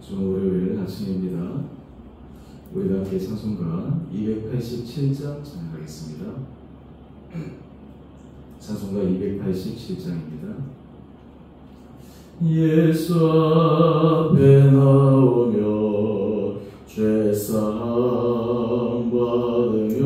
좋은 월요일 아침입니다. 우리가 함께 찬송가 287장 찬양하겠습니다. 찬송가 287장입니다. 예수 앞에 나오며 죄사함 받으며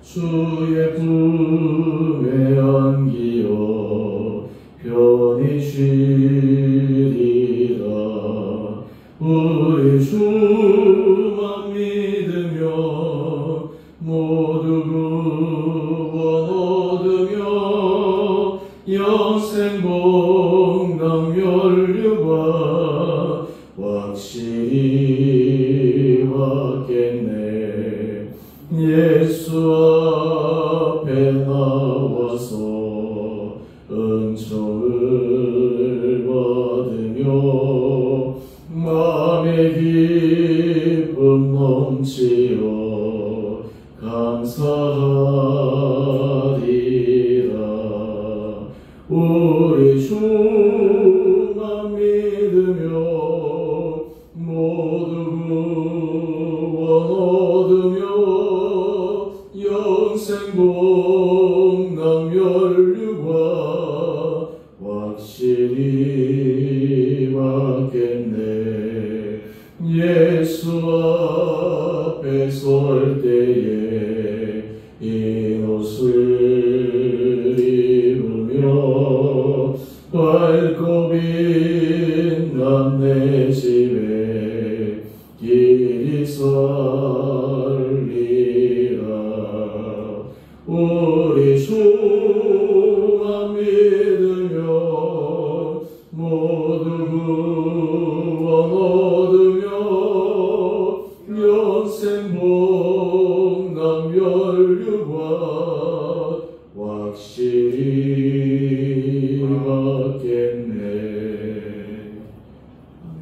주의 품에 안기어 편히 쉬리라. 우리 주만 믿으며 모두 구원 얻으며 영생 복남 멸류관 확실히 받겠네. 예수 앞에 나와서 은총을 받으며 마음의 기쁨 넘치어 감사하리라. 우리 주만 믿으며 모두 구원 얻으며 영생 복남 멸류관 확실히 받겠네. 예수 앞에 설 때에 흰 옷을 입으며 밝고 빛난 내 집에 길이 살리라. 우리 주만 믿으며 모두 구원 얻으며 영생 복남 멸류관 확실히 받겠네. 아멘.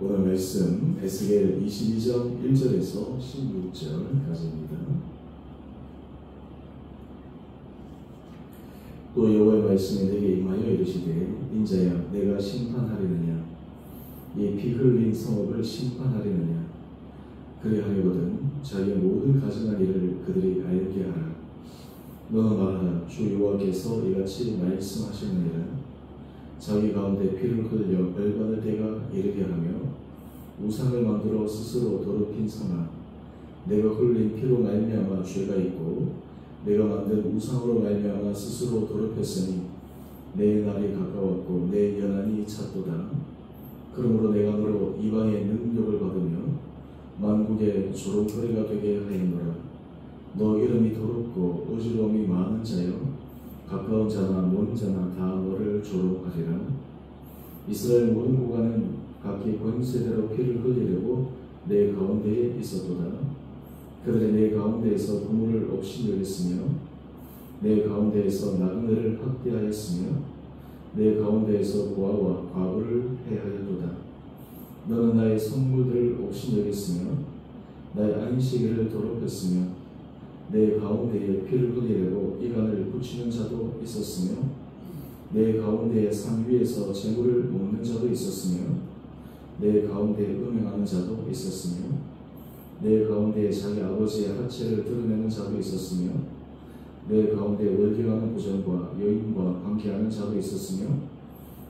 오늘 말씀 에스겔 22장 1절에서 16절까지입니다. 또 여호와의 말씀이 내게 임하여 이르시되 인자야 내가 심판하리느냐 이 피 흘린 성읍을 심판하리느냐. 그리하려거든 자기의 모든 가증한 일을 그들이 알게 하라. 너는 말하라. 주 여호와께서 이같이 말씀하시느니라. 자기 가운데 피를 흘려 열받을 때가 이르게 하며 우상을 만들어 스스로 더럽힌 성아 내가 흘린 피로 말미암아 죄가 있고 내가 만든 우상으로 말미암아 스스로 더럽혔으니 내 날이 가까웠고 내 연한이 찼도다. 그러므로 내가 너로 이방의 능력을 받으며 만국의 조롱거리가 되게 하였노라. 너 이름이 더럽고 어지러움이 많은 자여 가까운 자나 먼 자나 다 너를 조롱하리라. 이스라엘 모든 고관은 각기 권세대로 피를 흘리려고 내 가운데에 있었도다. 그들이 내 가운데에서 부모를 없이 여겼으며 내 가운데에서 나그네를 학대하였으며 내 가운데에서 고아와 과부를 해하였도다. 너는 나의 성물들을 없이 여겼으며 나의 안식일을 더럽혔으며 내 가운데에 피를 흘리려고 이간을 붙이는 자도 있었으며 내 가운데에 산 위에서 재물을 먹는 자도 있었으며 내 가운데에 음행하는 자도 있었으며 내 가운데에 자기 아버지의 하체를 드러내는 자도 있었으며 내 가운데 월경하는 부정과 여인과 관계하는 자도 있었으며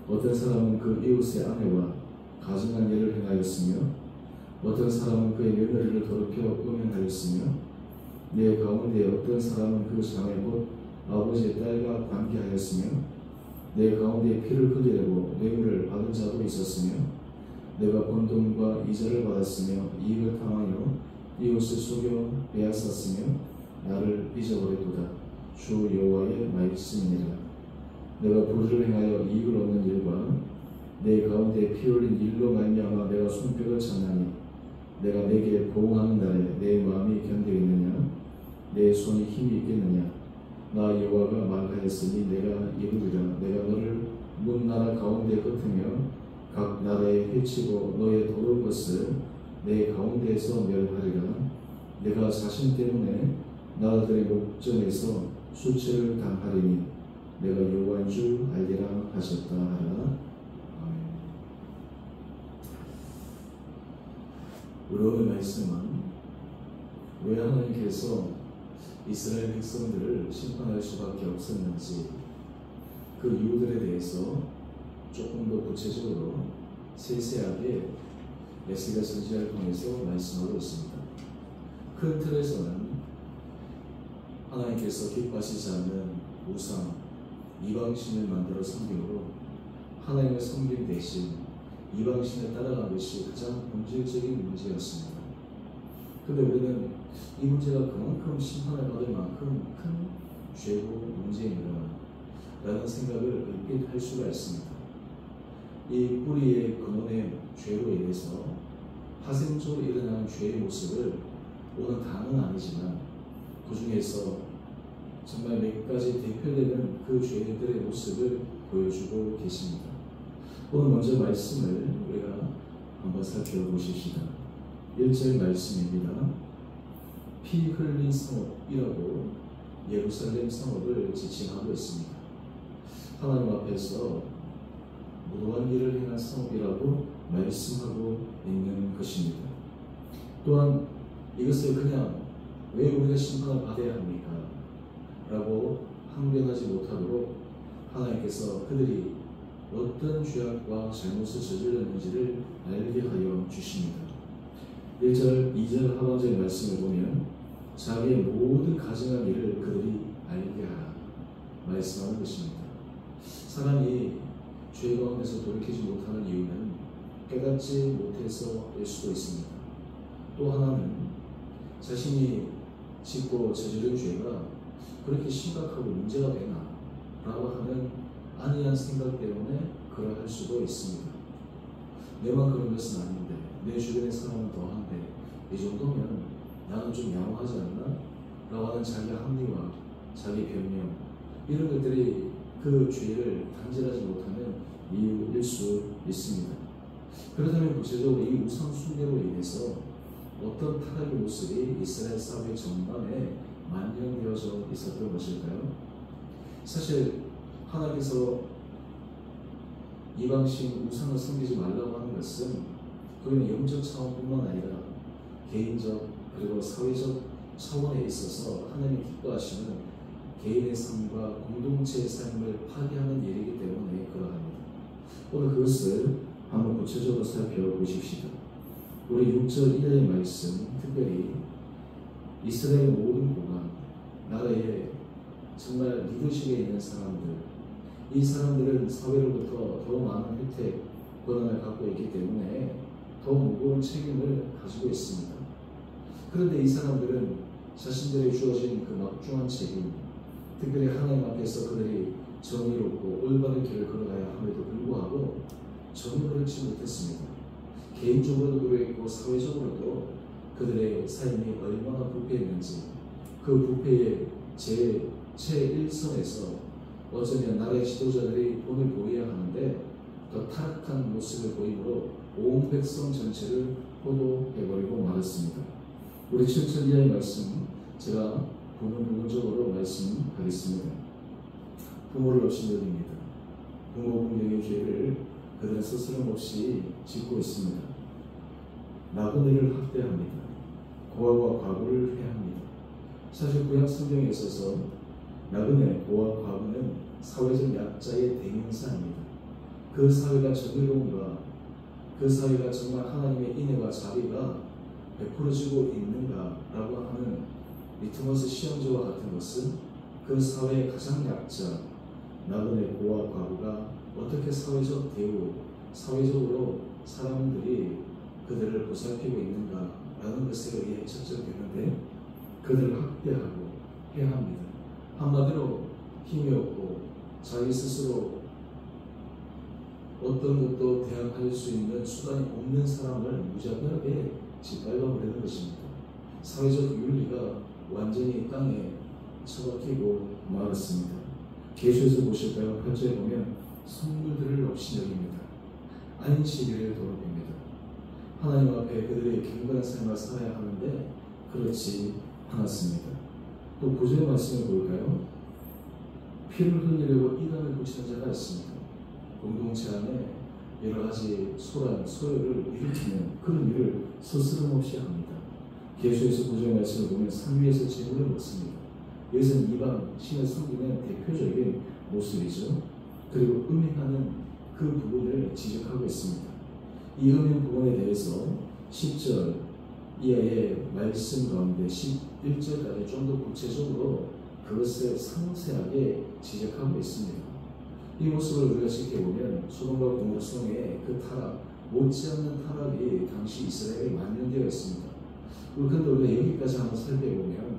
어떤 사람은 그 이웃의 아내와 가증한 일을 행하였으며 어떤 사람은 그의 며느리를 더럽혀 음행하였으며 내 가운데 어떤 사람은 그 자매 곧 아버지의 딸과 관계하였으며 내 가운데 피를 흘리려고 뇌물을 받은 자도 있었으며 내가 번 돈과 이자를 받았으며 이익을 탐하여 이웃을 속여 빼앗았으며 나를 잊어버렸도다. 주 여호와의 말씀이니라. 내가 불의를 행하여 이익을 얻는 일과 내 가운데 피 흘린 일로 말미암아 내가 손뼉을 쳤나니 내가 내게 보응하는 날에 내 마음이 견디겠느냐 내 손이 힘이 있겠느냐. 나 여호와가 말하였으니 내가 이루리라. 내가 너를 문 나라 가운데 흩으며 각 나라에 해치고 너의 더러운 것을 내 가운데에서 멸하리라. 내가 자신 때문에 나라들의 목전에서 수치를 당하리니 내가 여호와인 줄 알리라 하셨다 하라. 아멘. 우리 오늘 말씀은 왜 하나님께서 이스라엘 백성들을 심판할 수밖에 없었는지 그 이유들에 대해서 조금 더 구체적으로 세세하게 에스겔 선지자를 통해서 말씀하고 있습니다. 큰 틀에서는 하나님께서 기뻐하시지 않는 우상, 이방신을 만들어 섬김으로 하나님의 섬김 대신 이방신을 따라가는 것이 가장 본질적인 문제였습니다. 그런데 우리는 이 문제가 그만큼 심판을 받을 만큼 큰 죄고 문제인가 라는 생각을 얼핏 할 수가 있습니다. 이 뿌리의 근원의 죄로 인해서 파생적으로 일어나는 죄의 모습을 오늘 다는 아니지만 그 중에서 정말 몇 가지 대표되는 그 죄들의 모습을 보여주고 계십니다. 오늘 먼저 말씀을 우리가 한번 살펴보십시다. 1절 말씀입니다. 피 흘린 성읍이라고 예루살렘 성읍을 지칭하고 있습니다. 하나님 앞에서 무도한 일을 행한 성읍이라고 말씀하고 있는 것입니다. 또한 이것을 그냥 왜 우리가 심판을 받아야 합니까? 라고 항변하지 못하도록 하나님께서 그들이 어떤 죄악과 잘못을 저질렀는지를 알게 하여 주십니다. 1절, 2절 하반절 말씀을 보면 자기의 모든 가증한 일을 그들이 알게 하라 말씀하는 것입니다. 사람이 죄 가운데서 돌이키지 못하는 이유는 깨닫지 못해서일 수도 있습니다. 또 하나는 자신이 짓고 저지른 죄가 그렇게 심각하고 문제가 되나 라고 하는 안이한 생각 때문에 그러할 수도 있습니다. 내만 그런 것은 아닌데 내 주변의 사람은 더한데 이 정도면 나는 좀 양호하지 않나? 라고 하는 자기 합리화, 자기 변명 이런 것들이 그 죄를 단절하지 못하는 이유일 수 있습니다. 그렇다면 구체적으로 이 우상 숭배로 인해서 어떤 타락의 모습이 이스라엘 사회 전반에 만연되어져 있었던 것일까요? 사실 하나님께서 이방신 우상을 섬기지 말라고 하는 것은 그는 영적 차원뿐만 아니라 개인적 그리고 사회적 차원에 있어서 하나님이 기뻐하시는 개인의 삶과 공동체의 삶을 파괴하는 일이기 때문에 그러합니다. 오늘 그것을 한번 구체적으로 살펴보십시다. 우리 6절 이하의 말씀, 특별히 이스라엘 모든 고관, 나라의 정말 리더십에 있는 사람들, 이 사람들은 사회로부터 더 많은 혜택, 권한을 갖고 있기 때문에 더 무거운 책임을 가지고 있습니다. 그런데 이 사람들은 자신들에게 주어진 그 막중한 책임, 특별히 하나님 앞에서 그들이 정의롭고 올바른 길을 걸어가야 함에도 불구하고 전혀 그렇지 못했습니다. 개인적으로도 그랬고 사회적으로도 그들의 삶이 얼마나 부패했는지 그 부패의 제1선에서 어쩌면 나라의 지도자들이 본을 보여야 하는데 더 타락한 모습을 보이므로 온 백성 전체를 포도해버리고 말았습니다. 우리 7절 이하의 말씀 제가 부분적으로 말씀하겠습니다. 부모를 없인 여입니다. 부모 분명의 죄를 그들은 스스럼 없이 짓고 있습니다. 나그네를 학대합니다. 고아와 과부를 해합니다. 사실 구약 성경에 있어서 나그네, 고아, 과부는 사회적 약자의 대명사입니다. 그 사회가 정의로운가, 그 사회가 정말 하나님의 인애와 자비가 베풀어지고 있는가라고 하는 리트머스 시험지와 같은 것은 그 사회의 가장 약자, 나그네, 고아, 과부가 어떻게 사회적 대우, 사회적으로 사람들이 그들을 보살피고 있는가라는 것에 의해 측정되는데 그들을 학대하고 해합니다. 한마디로 힘이 없고 자기 스스로 어떤 것도 대항할 수 있는 수단이 없는 사람을 무자비하게 짓밟아버리는 것입니다. 사회적 윤리가 완전히 땅에 처박히고 말았습니다. 계시에서 보실까요? 8절에 보면 성물들을 없이 여깁니다. 안식일을 더럽힙니다. 하나님 앞에 그들의 경건한 삶을 살아야 하는데 그렇지 않았습니다. 또 9절 말씀을 볼까요? 피를 흘리려고 이단을 붙이는 자가 있습니다. 공동체 안에 여러 가지 소란, 소요를 일으키는 그런 일을 스스럼없이 합니다. 계시에서 9절 말씀을 보면 산 위에서 재물을 먹습니다. 여기서는 이방 신을 섬기는 대표적인 모습이죠. 그리고 음행하는 그 부분을 지적하고 있습니다. 이 음행 부분에 대해서 10절 이하의 말씀 가운데 11절까지 좀 더 구체적으로 그것을 상세하게 지적하고 있습니다. 이 모습을 우리가 지켜보면 소돔과 고모라성의 그 타락, 못지않는 타락이 당시 이스라엘에 만연되어 있습니다. 그런데 우리가 여기까지 한번 살펴보면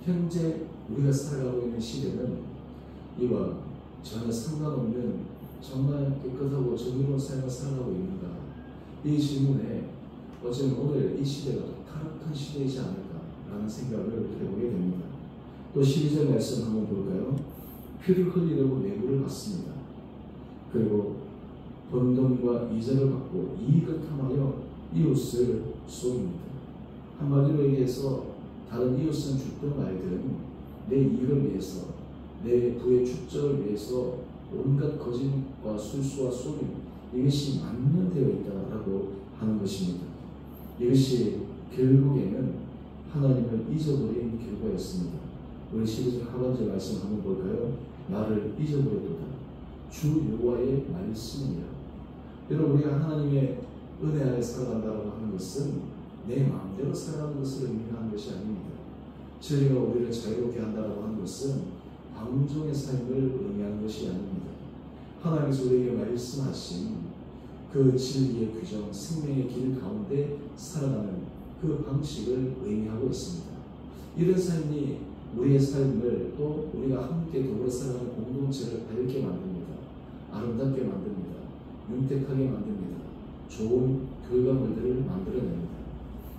현재 우리가 살아가고 있는 시대는 이와 전혀 상관없는 정말 깨끗하고 정의로운 삶을 살아가고 있는가? 이 질문에 어쩌면 오늘 이 시대가 타락한 시대이지 않을까라는 생각을 해보게 됩니다. 또 12절 말씀 한번 볼까요? 피를 흘리려고 뇌물을 받습니다. 그리고 번 돈과 이자를 받고 이익을 탐하여 이웃을 쏘입니다. 한마디로 얘기해서 다른 이웃은 죽든 말든 내 이익을 위해서, 내 부의 축적을 위해서 온갖 거짓과 술수와 속임, 이것이 만연되어 있다라고 하는 것입니다. 이것이 결국에는 하나님을 잊어버린 결과였습니다. 우리 12절 하반절 말씀 한번 볼까요? 나를 잊어버렸도다. 주 여호와의 말씀이라. 여러분, 우리가 하나님의 은혜 아래 살아간다고 하는 것은 내 마음대로 살아가는 것을 의미하는 것이 아닙니다. 진리가 우리를 자유롭게 한다고 하는 것은 방종의 삶을 의미하는 것이 아닙니다. 하나님께서 우리에게 말씀하신 그 진리의 규정, 생명의 길 가운데 살아가는 그 방식을 의미하고 있습니다. 이런 삶이 우리의 삶을 또 우리가 함께 더불어 살아가는 공동체를 밝게 만듭니다. 아름답게 만듭니다. 윤택하게 만듭니다. 좋은 결과물들을 만들어냅니다.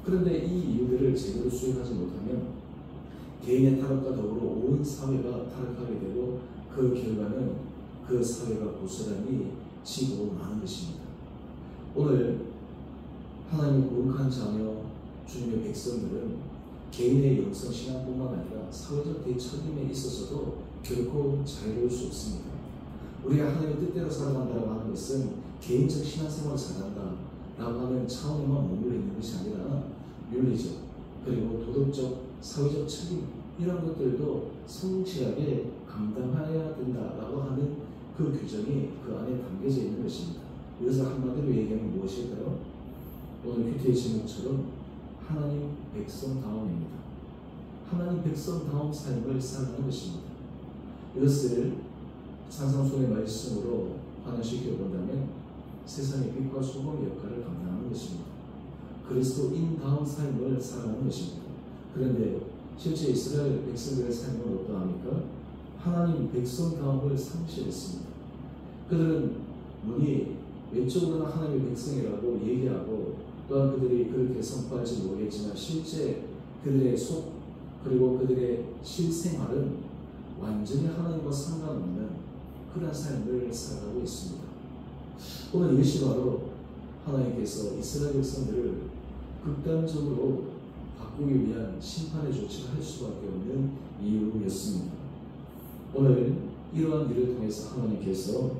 그런데 이 이유들을 제대로 수행하지 못하면 개인의 타락과 더불어 온 사회가 타락하게 되고 그 결과는 그 사회가 고스란히 지고 마는 것입니다. 오늘 하나님의 거룩한 자녀, 주님의 백성들은 개인의 영성 신앙뿐만 아니라 사회적 대처임에 있어서도 결코 자유로울 수 없습니다. 우리가 하나님의 뜻대로 살아간다고 하는 것은 개인적 신앙생활을 잘한다라고 하는 차원에만 머물러 있는 것이 아니라 윤리적 그리고 도덕적, 사회적 책임 이런 것들도 성실하게 감당해야 된다라고 하는 그 규정이 그 안에 담겨져 있는 것입니다. 이것을 한마디로 얘기하면 무엇일까요? 오늘 큐티의 제목처럼 하나님 백성다움입니다. 하나님 백성다움 삶을 살아가는 것입니다. 이것을 산상수훈의 말씀으로 환원시켜 본다면 세상의 빛과 소금의 역할을 감당하는 것입니다. 그리스도인다운 삶을 살아가는 것입니다. 그런데 실제 이스라엘 백성들의 삶은 어떠합니까? 하나님 백성다움을 상실했습니다. 그들은 문이 외적으로는 하나님의 백성이라고 얘기하고 또한 그들이 그렇게 선포할지 모르겠지만 실제 그들의 속 그리고 그들의 실생활은 완전히 하나님과 상관없는 그런 삶을 살아가고 있습니다. 오늘 이것이 바로 하나님께서 이스라엘 백성들을 극단적으로 바꾸기 위한 심판의 조치를 할 수밖에 없는 이유였습니다. 오늘 이러한 일을 통해서 하나님께서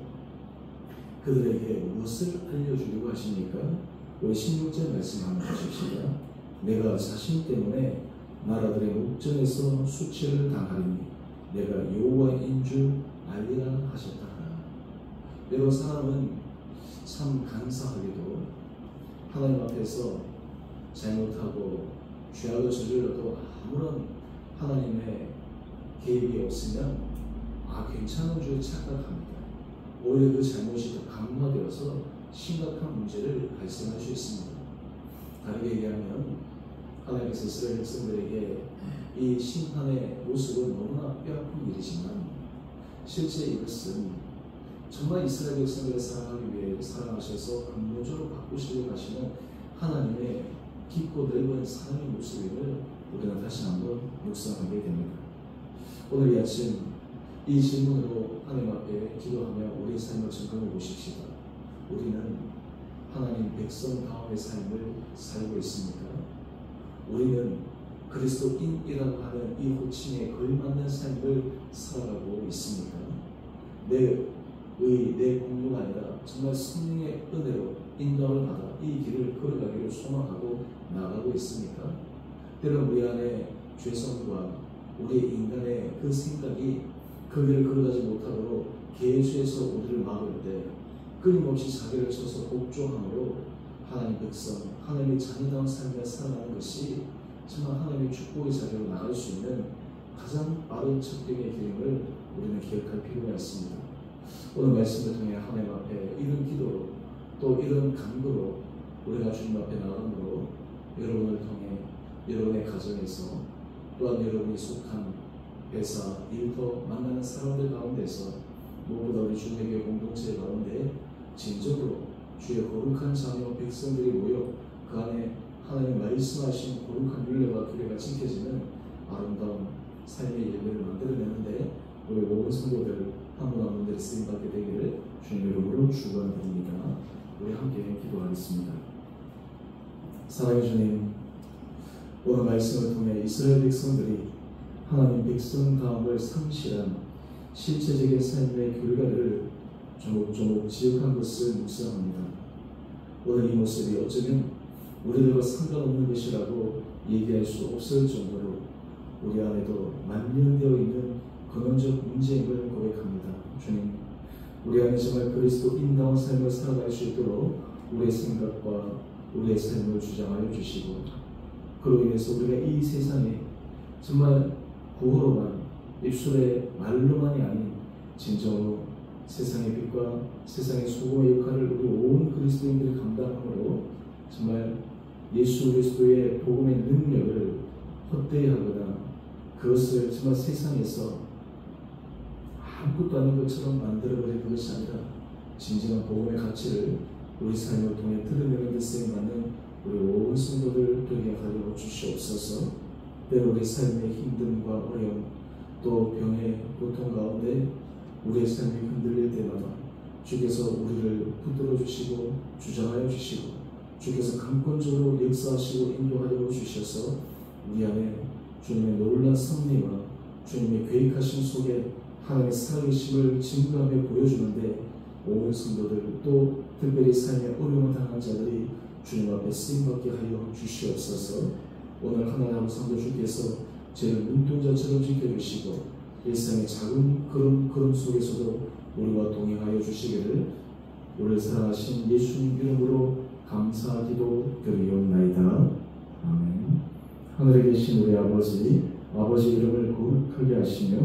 그들에게 무엇을 알려주려고 하십니까? 우리 16절 말씀 한번 보십시다. 내가 자신 때문에 나라들의 목전에서 수치를 당하리니 내가 여호와인 줄 알리라 하셨다. 여러분, 사람은 참 간사하게도 하나님 앞에서 잘못하고 죄악을 저질러도 아무런 하나님의 개입이 없으면 괜찮은 줄 착각합니다. 오히려 그 잘못이 더 강화되어서 심각한 문제를 발생할 수 있습니다. 다르게 얘기하면 하나님께서 이스라엘 백성들에게 이 심판의 모습은 너무나 뼈아픈 일이지만 실제 이것은 정말 이스라엘 백성들을 사랑하기 위해 사랑하셔서 근본적으로 바꾸시려고 하시는 하나님의 깊고 넓은 사랑의 모습임을 우리는 다시 한번 묵상하게 됩니다. 오늘 이 아침 이 질문으로 하나님 앞에 기도하며 우리의 삶을 점검해 보십시다. 우리는 하나님 백성다움의 삶을 살고 있습니까? 우리는 그리스도인이라고 하는 이 호칭에 걸맞는 삶을 살아가고 있습니까? 내 공로가 아니라 정말 성령의 은혜로 인도를 받아 이 길을 걸어가기를 소망하고 나아가고 있습니까? 때론 우리 안에 죄성과 우리 인간의 그 생각이 그 길을 걸어가지 못하도록 계수해서 우리를 막을 때 끊임없이 자기를 쳐서 복종함으로 하나님의 백성, 하나님의 자녀다운 삶을 살아가는 것이 정말 하나님의 축복의 자리로 나갈 수 있는 가장 빠른 척경의 길임을 우리는 기억할 필요가 있습니다. 오늘 말씀을 통해 하나님 앞에 이런 기도로 또 이런 간구로 우리가 주님 앞에 나아감으로 여러분을 통해 여러분의 가정에서 또한 여러분이 속한 회사, 일터 만나는 사람들 가운데서 무엇보다 우리 주님의 공동체 가운데 진정으로 주의 거룩한 자녀 백성들이 모여 그 안에 하나님 말씀하신 거룩한 율례와 규례가 지켜지는 아름다운 삶의 예배를 만들어내는데 우리 모든 성도들 한 분 한 분들이 쓰임받게 되기를 주님 이름으로 축원드립니다. 우리 함께 기도하겠습니다. 사랑의 주님, 오늘 말씀을 통해 이스라엘 백성들이 하나님 백성다움을 상실한 실체적인 삶의 결과를 조목조목 지적한 것을 묵상합니다. 오늘 이 모습이 어쩌면 우리들과 상관없는 것이라고 얘기할 수 없을 정도로 우리 안에도 만연되어 있는 근원적 문제임을 고백합니다. 주님, 우리 안에 정말 그리스도인다운 삶을 살아갈 수 있도록 우리의 생각과 우리의 삶을 주장하여 주시고 그로 인해서 우리가 이 세상에 정말 구호로만 입술의 말로만이 아닌 진정으로 세상의 빛과 세상의 소금의 역할을 우리 온 그리스도인들이 감당함으로 정말 예수 그리스도의 복음의 능력을 헛되이 하거나 그것을 정말 세상에서 아무것도 아닌 것처럼 만들어버릴 것이 아니라 진정한 복음의 가치를 우리 삶을 통해 드러내는 데 쓰임받는 우리 온 성도들 되게 하여 주시옵소서. 때로 우리 삶의 힘듦과 어려움 또 병의 고통 가운데 우리의 삶이 흔들릴 때마다 주께서 우리를 붙들어 주시고 주장하여 주시고 주께서 강권적으로 역사하시고 인도하여 주셔서 우리 안에 주님의 놀라운 섭리와 주님의 계획하신 속에 하나님의 살아계심을 증거하며 보여주는데 온 성도들 또 특별히 삶의 어려움을 당한 자들이 주님 앞에 쓰임받게 하여 주시옵소서. 오늘 하나님 성도 주께서 저희를 눈동자처럼 지켜주시고 일상의 작은 걸음 속에서도 우리와 동행하여 주시기를 우리를 사랑하신 예수님 이름으로 감사기도 드리옵나이다. 아멘. 하늘에 계신 우리 아버지 이름을 거룩하게 하시며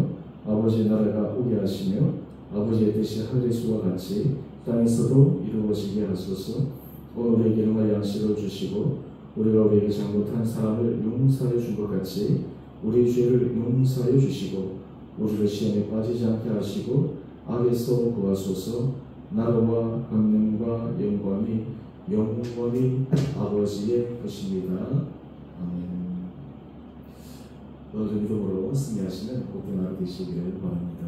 아버지의 나라가 오게 하시며 아버지의 뜻이 하늘에서와 같이 땅에서도 이루어지게 하소서. 오늘 우리에게 일용할 양식을 주시고 우리가 우리에게 잘못한 사람을 용서하여 준 것 같이 우리 죄를 용서하여 주시고 우리를 시험에 빠지지 않게 하시고 악에서 구하소서. 나라와 권능과 영광이 영원히 아버지의 것입니다. 아멘. 오늘 믿음으로 승리하시는 복된 하루 되시기를 바랍니다.